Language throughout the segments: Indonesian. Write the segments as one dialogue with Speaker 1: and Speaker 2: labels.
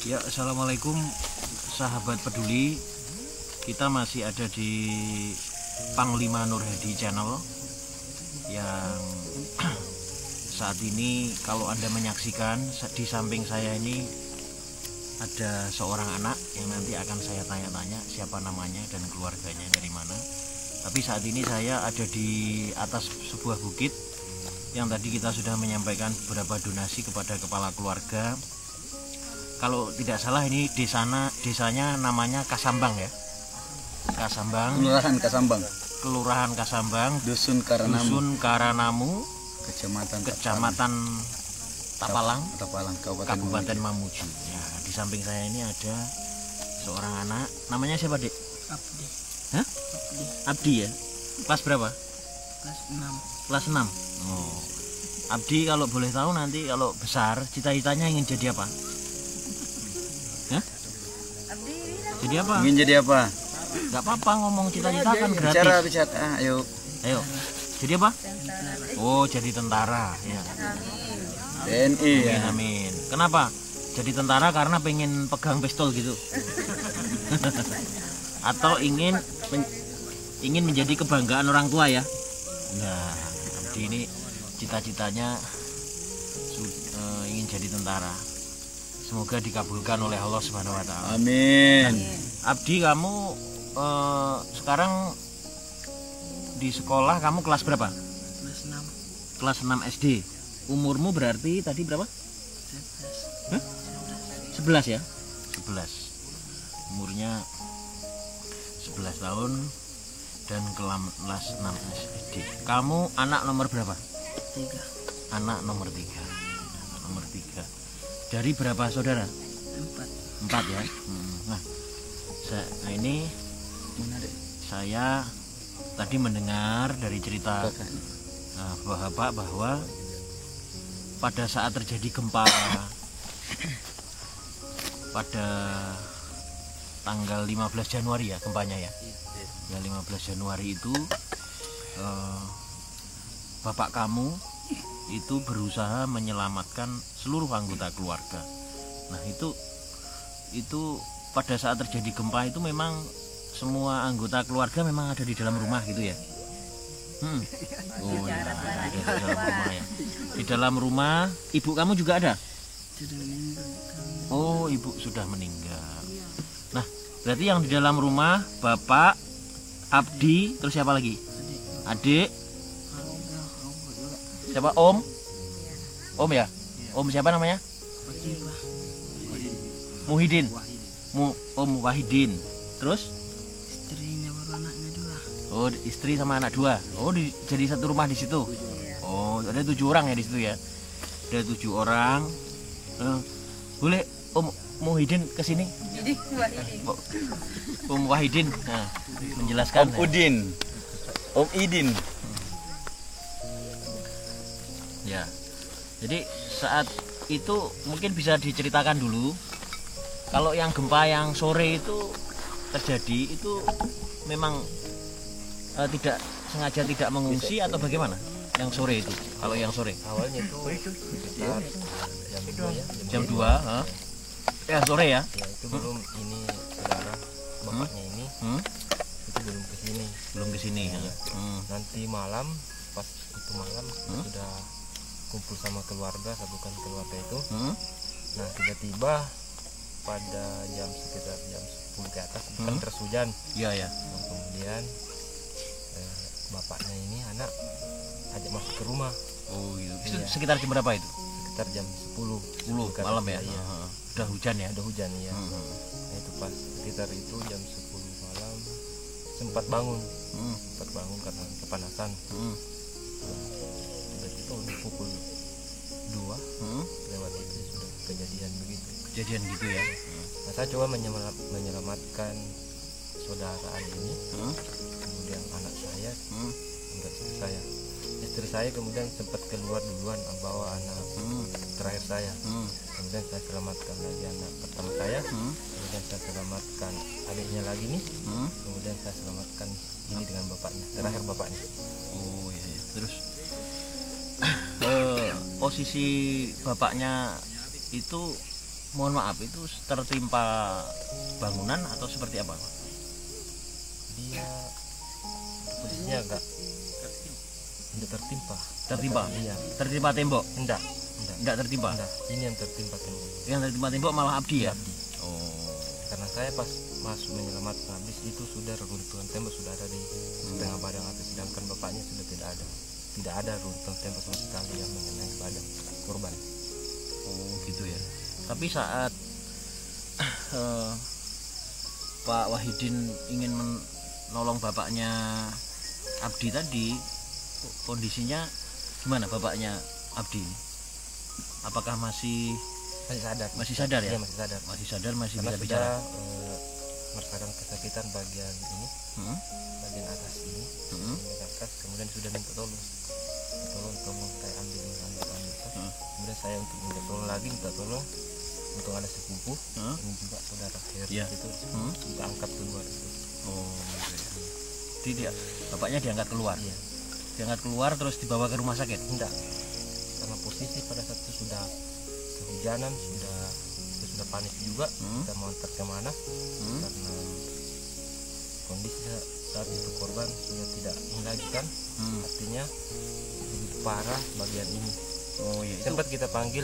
Speaker 1: Ya, assalamualaikum sahabat peduli. Kita masih ada di Panglima Nur Hadi Channel yang saat ini kalau Anda menyaksikan di samping saya ini ada seorang anak yang nanti akan saya tanya-tanya siapa namanya dan keluarganya dari mana. Tapi saat ini saya ada di atas sebuah bukit yang tadi kita sudah menyampaikan beberapa donasi kepada kepala keluarga. Kalau tidak salah ini desanya namanya Kasambang ya. Kasambang. Kelurahan Kasambang. Dusun Karanamu. Kecamatan Tapalang. Kabupaten Mamuju. Ya, di samping saya ini ada seorang anak. Namanya siapa, Dek?
Speaker 2: Abdi.
Speaker 1: Hah? Abdi ya. Kelas berapa?
Speaker 2: Kelas 6.
Speaker 1: Kelas 6. Oh. Abdi kalau boleh tahu nanti kalau besar cita-citanya ingin jadi apa? Hah? Jadi apa?
Speaker 3: Ingin jadi apa?
Speaker 1: Gak apa-apa ngomong cita-cita kan gratis.
Speaker 3: Bicara, ayo.
Speaker 1: Jadi apa? Oh, jadi tentara ya.
Speaker 3: TNI ya.
Speaker 1: Amin. Kenapa? Jadi tentara karena pengen pegang pistol gitu. Atau ingin menjadi kebanggaan orang tua ya. Nah, Abdi ini cita-citanya ingin jadi tentara. Semoga dikabulkan oleh Allah Subhanahu wa taala.
Speaker 3: Amin.
Speaker 1: Abdi, kamu sekarang di sekolah kamu kelas berapa?
Speaker 2: Kelas 6.
Speaker 1: Kelas 6 SD. Umurmu berarti tadi berapa?
Speaker 2: 11.
Speaker 1: 11 ya? 11. Umurnya 11 tahun dan kelas 6 SD. Kamu anak nomor berapa?
Speaker 2: 3.
Speaker 1: Anak nomor 3. Nomor 3. Dari berapa saudara?
Speaker 2: 4.
Speaker 1: 4 ya. Nah, ini saya tadi mendengar dari cerita Bapak bahwa pada saat terjadi gempa pada tanggal 15 Januari ya gempanya ya. Ya 15 Januari itu bapak kamu itu berusaha menyelamatkan seluruh anggota keluarga. Nah, itu pada saat terjadi gempa itu memang semua anggota keluarga memang ada di dalam rumah gitu ya. Oh ya, ada di dalam rumah ya. Di dalam rumah ibu kamu juga ada?
Speaker 2: Sudah meninggal.
Speaker 1: Oh, ibu sudah meninggal. Nah, berarti yang di dalam rumah bapak, Abdi, terus siapa lagi? Adik. Siapa? Om? Om ya? Om siapa namanya? Muhyiddin. Om Wahidin. Terus?
Speaker 2: Istrinya baru anaknya 2.
Speaker 1: Oh, istri sama anak 2. Oh, jadi satu rumah di situ. Oh, ada 7 orang ya di situ ya. Ada 7 orang. Boleh Om Muhyiddin ke sini? Om Wahidin. Nah, menjelaskan.
Speaker 3: Om Udin. Om Idin.
Speaker 1: Ya. Jadi saat itu mungkin bisa diceritakan dulu. Kalau yang gempa yang sore itu terjadi itu memang tidak sengaja tidak mengungsi atau bagaimana? Yang sore itu. Kalau yang sore
Speaker 4: Awalnya itu sekitar jam 2 ya.
Speaker 1: jam 2, ya sore ya.
Speaker 4: Ya itu belum ini saudara bapaknya ini itu belum kesini.
Speaker 1: Ya.
Speaker 4: Nanti malam pas itu malam sudah kumpul sama keluarga, satukan keluarga itu. Nah, tiba-tiba pada sekitar jam 10 ke atas kan terus hujan.
Speaker 1: Iya ya.
Speaker 4: Nah, kemudian bapaknya ini anak ajak masuk ke rumah.
Speaker 1: Oh gitu.
Speaker 4: Iya.
Speaker 1: Sekitar jam berapa itu?
Speaker 4: Sekitar jam 10
Speaker 1: malam ya.
Speaker 4: Iya.
Speaker 1: Udah hujan ya.
Speaker 4: Ada hujan ya. Nah, itu pas sekitar itu jam 10 malam sempat bangun karena kepanasan. Tiba-tiba udah pukul 2 lewat itu sudah kejadian begitu.
Speaker 1: Kejadian gitu ya.
Speaker 4: Nah, saya coba menyelamatkan saudara ini, kemudian anak saya, enggak istri saya kemudian sempat keluar duluan bawa anak terakhir saya. Kemudian saya selamatkan lagi anak pertama saya, kemudian saya selamatkan adiknya lagi nih, kemudian saya selamatkan ini dengan bapaknya, terakhir bapaknya.
Speaker 1: Oh iya. Terus posisi bapaknya itu mohon maaf itu tertimpa bangunan atau seperti apa?
Speaker 4: Dia posisinya enggak tertimpa.
Speaker 1: Tertimpa?
Speaker 4: Iya.
Speaker 1: Tertimpa tembok?
Speaker 4: Enggak
Speaker 1: Tertimpa?
Speaker 4: enggak. Ini yang tertimpa tembok.
Speaker 1: Yang tertimpa tembok malah Abdi ya?
Speaker 4: Abdi.
Speaker 1: Oh.
Speaker 4: Karena saya pas masuk menyelamatkan habis itu sudah reruntuhan tembok sudah ada di setengah badan atas, sedangkan bapaknya sudah tidak ada reruntuhan tembok sama sekali yang mengenai badan korban.
Speaker 1: Oh gitu ya. Tapi saat Pak Wahidin ingin menolong bapaknya Abdi tadi, kondisinya gimana bapaknya Abdi? Apakah masih
Speaker 4: sadar?
Speaker 1: Masih sadar ya?
Speaker 4: Iya, masih sadar.
Speaker 1: Masih sadar, masih
Speaker 4: Karena
Speaker 1: bisa bicara.
Speaker 4: merasakan kesakitan bagian ini, bagian atas ini, bagian atas, kemudian sudah minta tolong saya ambil. Kemudian saya untuk minta tolong lagi, untuk ada sepupu, ini juga saudara Heri itu kita angkat keluar itu.
Speaker 1: Oh, gitu ya. Tidak, bapaknya diangkat keluar.
Speaker 4: Iya.
Speaker 1: Diangkat keluar terus dibawa ke rumah sakit.
Speaker 4: Enggak, karena posisi pada saat itu sudah kehujanan, sudah panik juga, kita mau antar kemana karena kondisi saat itu korban sudah tidak ini lagi kan, artinya begitu parah bagian ini.
Speaker 1: Oh iya.
Speaker 4: Sempat kita panggil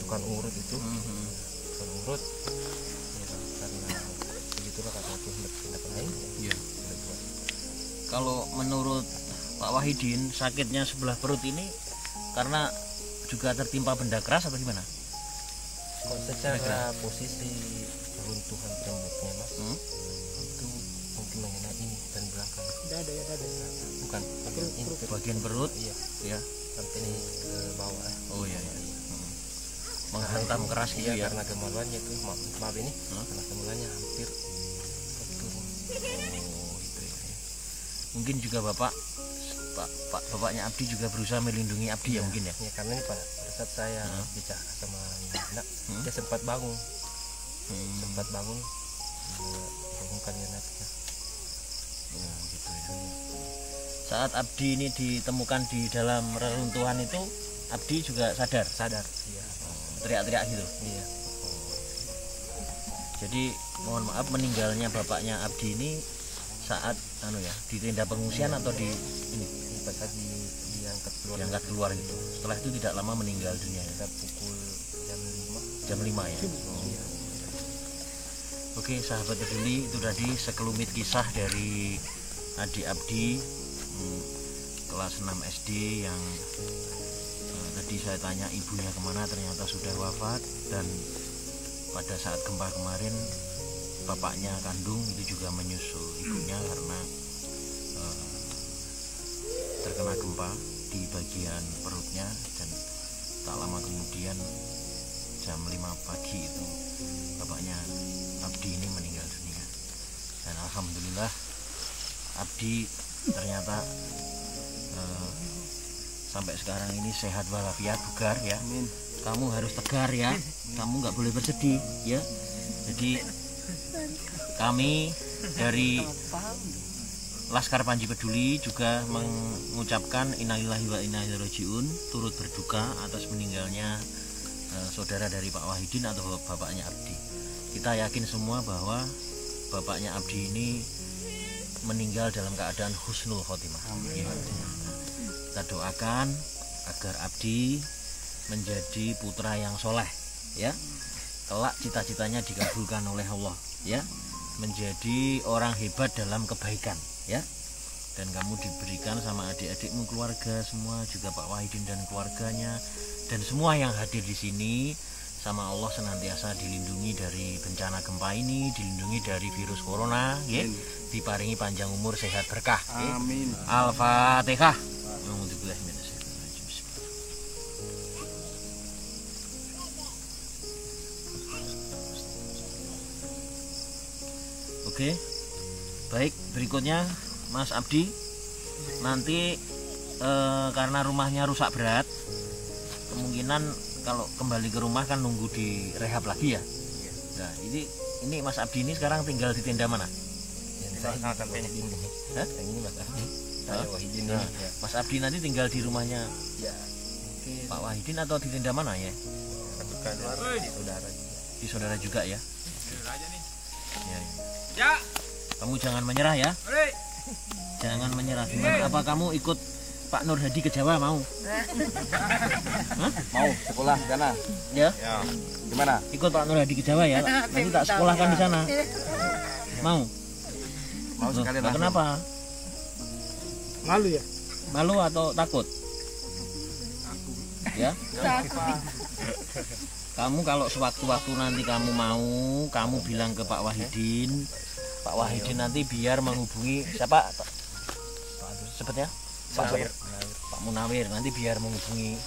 Speaker 4: tukang urut itu, tukang urut ya, karena begitulah kata tindak lain.
Speaker 1: Iya. Kalau menurut Pak Wahidin sakitnya sebelah perut ini karena juga tertimpa benda keras atau gimana?
Speaker 4: Kalau secara posisi runtuhan temboknya mas, itu mungkin mengenai ini dan belakang. Dada. Bukan,
Speaker 1: bagian perut.
Speaker 4: Iya.
Speaker 1: Ya.
Speaker 4: Sampai ini ke bawah.
Speaker 1: Oh iya. Menghantam keras gitu ya.
Speaker 4: Karena kemaluannya itu, maaf ini, karena kemaluannya hampir turun.
Speaker 1: Oh itu ya. Mungkin juga bapaknya Abdi juga berusaha melindungi Abdi ya mungkin ya.
Speaker 4: Ya karena ini pada saat saya bicara sama anak, dia sempat bangun, bangunkan anaknya.
Speaker 1: Oh gitu ya. Saat Abdi ini ditemukan di dalam reruntuhan itu, Abdi juga sadar.
Speaker 4: Iya.
Speaker 1: Teriak-teriak gitu.
Speaker 4: Iya.
Speaker 1: Jadi mohon maaf meninggalnya bapaknya Abdi ini saat di tenda pengungsian atau di ini
Speaker 4: Pas saat
Speaker 1: diangkat keluar gitu. Setelah itu tidak lama meninggal dunia.
Speaker 4: Kita pukul
Speaker 1: jam 5 ya.
Speaker 4: Iya.
Speaker 1: Oke sahabat peduli, itu tadi sekelumit kisah dari adik Abdi kelas 6 SD yang tadi saya tanya ibunya kemana, ternyata sudah wafat. Dan pada saat gempa kemarin bapaknya kandung itu juga menyusul ibunya karena terkena gempa di bagian perutnya, dan tak lama kemudian jam 5 pagi itu bapaknya Abdi ini meninggal dunia. Dan alhamdulillah Abdi ternyata sampai sekarang ini sehat walafiat, bugar ya.
Speaker 3: Amin.
Speaker 1: Kamu harus tegar ya, kamu nggak boleh bersedih ya. Jadi kami dari Laskar Panji Peduli juga mengucapkan innalillahi wa inna ilaihi rajiun, turut berduka atas meninggalnya saudara dari Pak Wahidin atau bapaknya Abdi. Kita yakin semua bahwa bapaknya Abdi ini meninggal dalam keadaan husnul khotimah. Ya. Kita doakan agar Abdi menjadi putra yang soleh, ya. Kelak cita-citanya dikabulkan oleh Allah, ya. Menjadi orang hebat dalam kebaikan, ya. Dan kamu diberikan sama adik-adikmu, keluarga semua, juga Pak Wahidin dan keluarganya, dan semua yang hadir di sini sama Allah senantiasa dilindungi dari bencana gempa ini, dilindungi dari virus corona, ya. Diparingi panjang umur, sehat, berkah.
Speaker 3: Amin.
Speaker 1: Al-Fatihah. Oke, baik, berikutnya Mas Abdi nanti karena rumahnya rusak berat, kemungkinan kalau kembali ke rumah kan nunggu di rehab lagi ya. Nah ini Mas Abdi ini sekarang tinggal di tenda mana?
Speaker 4: Saya akan ini.
Speaker 1: Hah?
Speaker 4: Yang ini Mas Abdi. Saya Wahidin ini. Ya.
Speaker 1: Mas Abdi nanti tinggal di rumahnya
Speaker 4: Ya, mungkin
Speaker 1: Pak Wahidin atau di tenda mana ya?
Speaker 4: saudara.
Speaker 1: seperti saudara juga ya. Ya. Kamu jangan menyerah ya. Jangan menyerah. Gimana? Apa kamu ikut Pak Nur Hadi ke Jawa mau? Hah?
Speaker 3: Mau sekolah di sana.
Speaker 1: Ya.
Speaker 3: Gimana?
Speaker 1: Ikut Pak Nur Hadi ke Jawa ya. Nanti tak sekolahkan di sana. Mau?
Speaker 3: Mau sekali
Speaker 1: Nah,
Speaker 3: langsung.
Speaker 1: kenapa?
Speaker 5: Malu ya?
Speaker 1: Malu atau takut? Ya. Kamu kalau sewaktu-waktu nanti kamu mau, kamu bilang ke Pak Wahidin. Pak Wahidin nanti biar menghubungi siapa? Sebetnya? Pak Munawir nanti biar menghubungi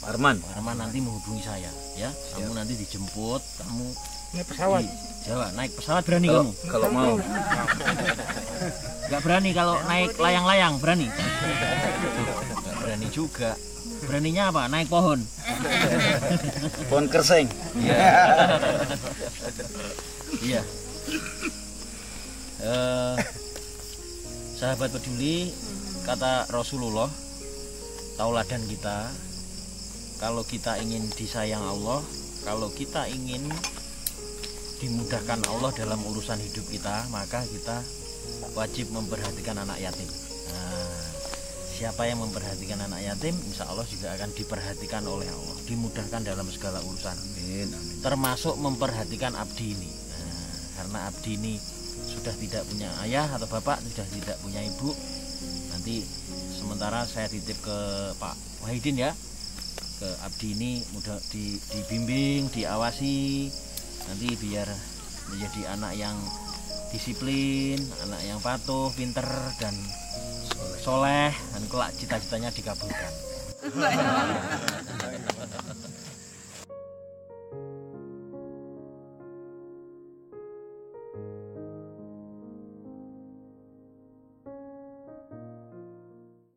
Speaker 3: Pak Arman.
Speaker 1: Pak Arman nanti menghubungi saya ya. Kamu nanti dijemput, kamu
Speaker 5: Naik pesawat.
Speaker 1: di Jawa naik pesawat berani kamu?
Speaker 3: Kalau mau.
Speaker 1: Gak berani kalau naik layang-layang berani? Gak berani juga. Beraninya apa? Naik pohon.
Speaker 3: Pohon kerseng.
Speaker 1: Iya. Iya. Sahabat peduli, kata Rasulullah, tauladan kita, kalau kita ingin disayang Allah, kalau kita ingin dimudahkan Allah dalam urusan hidup kita, maka kita wajib memperhatikan anak yatim. Nah, siapa yang memperhatikan anak yatim, insya Allah juga akan diperhatikan oleh Allah, dimudahkan dalam segala urusan.
Speaker 3: Amin. Amin.
Speaker 1: Termasuk memperhatikan abdi ini. Nah, karena abdi ini sudah tidak punya ayah atau bapak, sudah tidak punya ibu, nanti sementara saya titip ke Pak Wahidin ya, ke abdi ini mudah dibimbing, diawasi, nanti biar menjadi anak yang disiplin, anak yang patuh, pinter dan soleh, dan kelak cita-citanya dikabulkan.